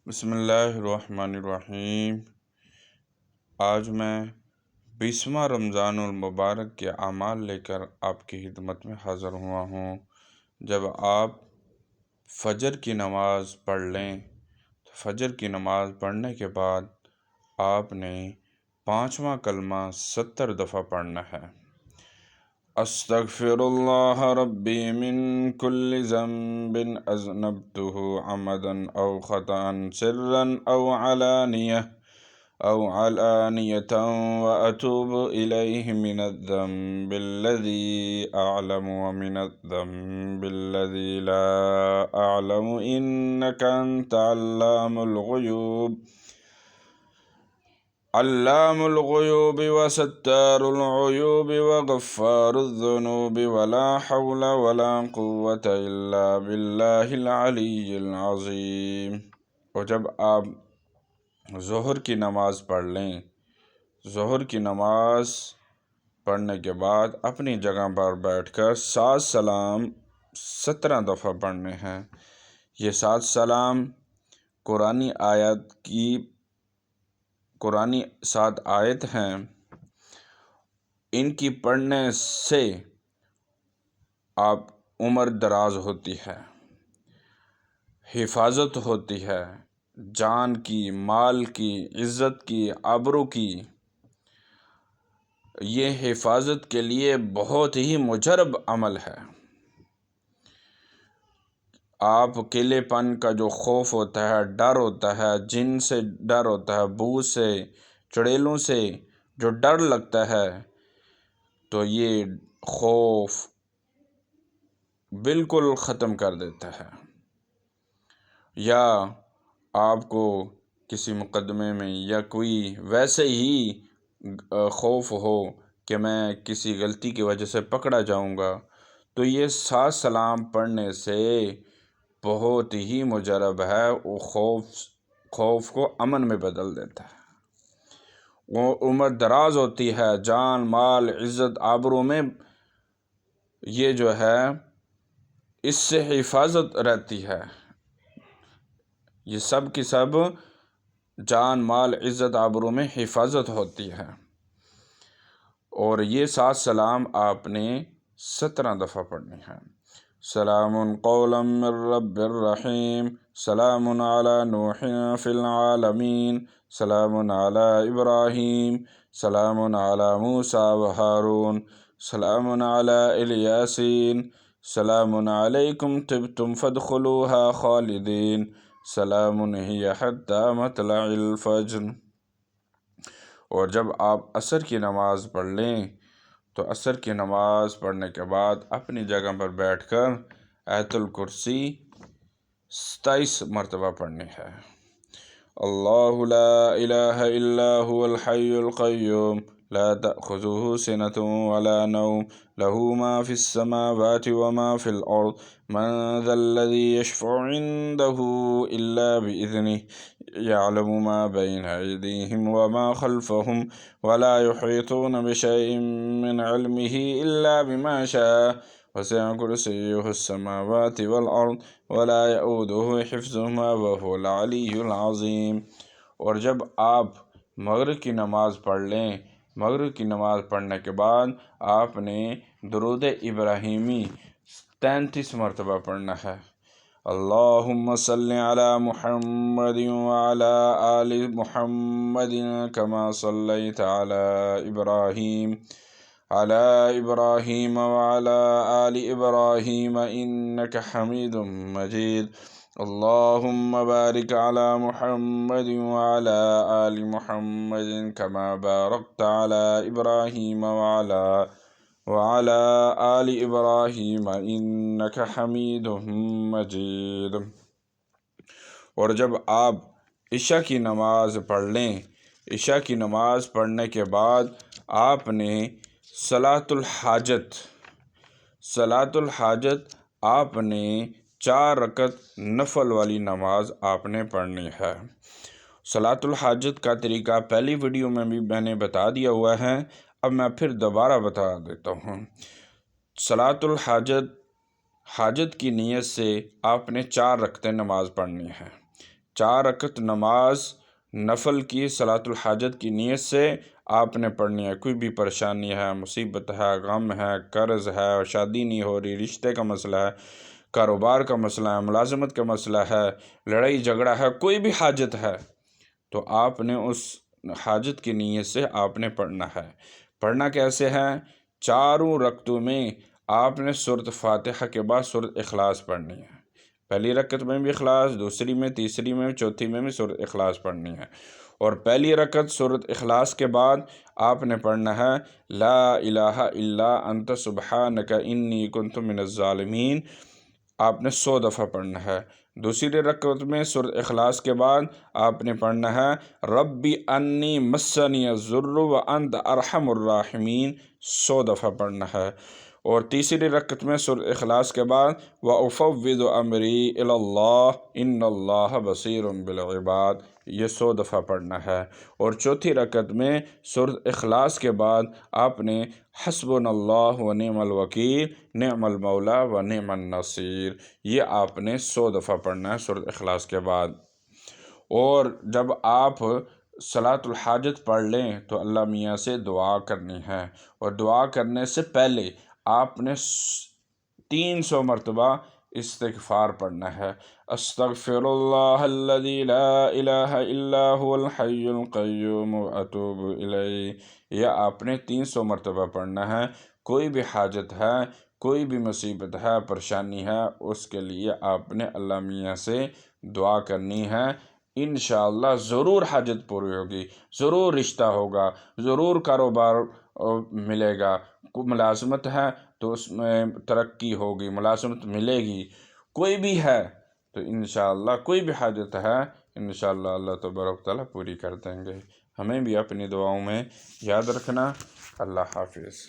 بسم اللہ الرحمن الرحیم۔ آج میں 20واں رمضان المبارک کے اعمال لے کر آپ کی خدمت میں حاضر ہوا ہوں۔ جب آپ فجر کی نماز پڑھ لیں تو فجر کی نماز پڑھنے کے بعد آپ نے 5واں کلمہ 70 دفعہ پڑھنا ہے۔ استغفر اللہ ربی من کل ذنب اذنبته عمدا او خطأ سرا او علانیة واتوب الیہ من الذنب الذی اعلم ومن الذنب الذی لا اعلم انک انت علام الغیوب وستار العیوب وغفار الذنوب ولا حول ولا قوة الا باللہ العلی العظیم۔ اور جب آپ ظہر کی نماز پڑھ لیں، ظہر کی نماز پڑھنے کے بعد اپنی جگہ پر بیٹھ کر 7 سلام 17 دفعہ پڑھنے ہیں۔ یہ 7 سلام قرآنی 7 آیت ہیں۔ ان کی پڑھنے سے آپ عمر دراز ہوتی ہے، حفاظت ہوتی ہے، جان کی، مال کی، عزت کی، آبرو کی۔ یہ حفاظت کے لیے بہت ہی مجرب عمل ہے۔ آپ اکیلے پن کا جو خوف ہوتا ہے، ڈر ہوتا ہے، جن سے ڈر ہوتا ہے، بھوت سے، چڑیلوں سے جو ڈر لگتا ہے، تو یہ خوف بالکل ختم کر دیتا ہے۔ یا آپ کو کسی مقدمے میں یا کوئی ویسے ہی خوف ہو کہ میں کسی غلطی کی وجہ سے پکڑا جاؤں گا، تو یہ 7 سلام پڑھنے سے بہت ہی مجرب ہے، وہ خوف کو امن میں بدل دیتا ہے۔ وہ عمر دراز ہوتی ہے، جان، مال، عزت، آبرو میں یہ جو ہے اس سے حفاظت رہتی ہے۔ یہ سب کی سب جان، مال، عزت، آبرو میں حفاظت ہوتی ہے۔ اور یہ 7 سلام آپ نے 17 دفعہ پڑھنے ہیں۔ سلام قولا من رب الرحیم، سلام علی نوح فی العالمین، سلام علی ابراہیم، سلام علی موسیٰ و ہارون، سلام علی الیاسین، سلام علیکم طبتم فادخلوها خالدین، سلام ہی حتی مطلع الفجر۔ اور جب آپ عصر کی نماز پڑھ لیں تو عصر کی نماز پڑھنے کے بعد اپنی جگہ پر بیٹھ کر آیت الکرسی 27 مرتبہ پڑھنی ہے۔ اللہ لا الہ الا هو الحی القیوم لا تأخذه سنة ولا نوم له ما في السماوات وما في الأرض من ذا الذي يشفع عنده إلا بإذنه يعلم ما بين أيديهم وما خلفهم ولا يحيطون بشيء من علمه إلا بما شاء وسع كرسيه السماوات والأرض ولا يؤوده حفظهما وهو العلي العظيم۔ اور جب آپ مغرب کی نماز پڑھ لیں، مغرب کی نماز پڑھنے کے بعد آپ نے درود ابراہیمی 33 مرتبہ پڑھنا ہے۔ اللہم صل علی محمد وعلی آل محمد کما صلیت علی ابراہیم وعلی آل ابراہیم انک حمید مجید۔ اللہم بارک علی محمد وعلی آل محمد کما بارکت علی ابراہیم وعلی آل ابراہیم انک حمید مجید۔ اور جب آپ عشاء کی نماز پڑھ لیں، عشاء کی نماز پڑھنے کے بعد آپ نے صلاۃ الحاجت آپ نے 4 رکعت نفل والی نماز آپ نے پڑھنی ہے۔ صلاۃ الحاجت کا طریقہ پہلی ویڈیو میں بھی میں نے بتا دیا ہوا ہے، اب میں پھر دوبارہ بتا دیتا ہوں۔ صلاۃ الحاجت، حاجت کی نیت سے آپ نے 4 رکعتیں نماز پڑھنی ہے۔ 4 رکعت نماز نفل کی صلاۃ الحاجت کی نیت سے آپ نے پڑھنی ہے۔ کوئی بھی پریشانی ہے، مصیبت ہے، غم ہے، قرض ہے، شادی نہیں ہو رہی، رشتے کا مسئلہ ہے، کاروبار کا مسئلہ ہے، ملازمت کا مسئلہ ہے، لڑائی جھگڑا ہے، کوئی بھی حاجت ہے تو آپ نے اس حاجت کی نیت سے آپ نے پڑھنا ہے۔ پڑھنا کیسے ہے؟ 4 رکعتوں میں آپ نے سورۃ فاتحہ کے بعد سورۃ اخلاص پڑھنی ہے۔ پہلی رکعت میں بھی اخلاص، دوسری میں، تیسری میں، چوتھی میں بھی سورۃ اخلاص پڑھنی ہے۔ اور پہلی رکعت سورۃ اخلاص کے بعد آپ نے پڑھنا ہے لا الہ الا انت سبحانک انی کنت من الظالمین، آپ نے 100 دفعہ پڑھنا ہے۔ دوسری رکعت میں سورۃ اخلاص کے بعد آپ نے پڑھنا ہے ربی انی مسنی الضر وانت ارحم الراحمین، 100 دفعہ پڑھنا ہے۔ اور تیسری رکعت میں سورۃ اخلاص کے بعد وَأُفَوِّضُ أَمْرِي إِلَى اللَّهِ إِنَّ اللَّهَ بَصِيرٌ بِالْعِبَادِ، یہ 100 دفعہ پڑھنا ہے۔ اور چوتھی رکعت میں سورۃ اخلاص کے بعد آپ نے حسبنا اللہ ونعم الوکیل نعم المولا ونعم النصیر، یہ آپ نے 100 دفعہ پڑھنا ہے سورۃ اخلاص کے بعد۔ اور جب آپ صلاۃ الحاجت پڑھ لیں تو اللہ میاں سے دعا کرنی ہے، اور دعا کرنے سے پہلے آپ نے 300 مرتبہ استغفار پڑھنا ہے۔ استغفر اللہ الذی لا الہ الا هو الحی القیوم واتوب الیہ، یہ آپ نے 300 مرتبہ پڑھنا ہے۔ کوئی بھی حاجت ہے، کوئی بھی مصیبت ہے، پریشانی ہے، اس کے لیے آپ نے اللہ میاں سے دعا کرنی ہے۔ انشاءاللہ ضرور حاجت پوری ہوگی، ضرور رشتہ ہوگا، ضرور کاروبار ملے گا، ملازمت ہے تو اس میں ترقی ہوگی، ملازمت ملے گی، کوئی بھی ہے تو انشاءاللہ کوئی بھی حاجت ہے انشاءاللہ اللہ تبارک و تعالیٰ پوری کر دیں گے۔ ہمیں بھی اپنی دعاؤں میں یاد رکھنا۔ اللہ حافظ۔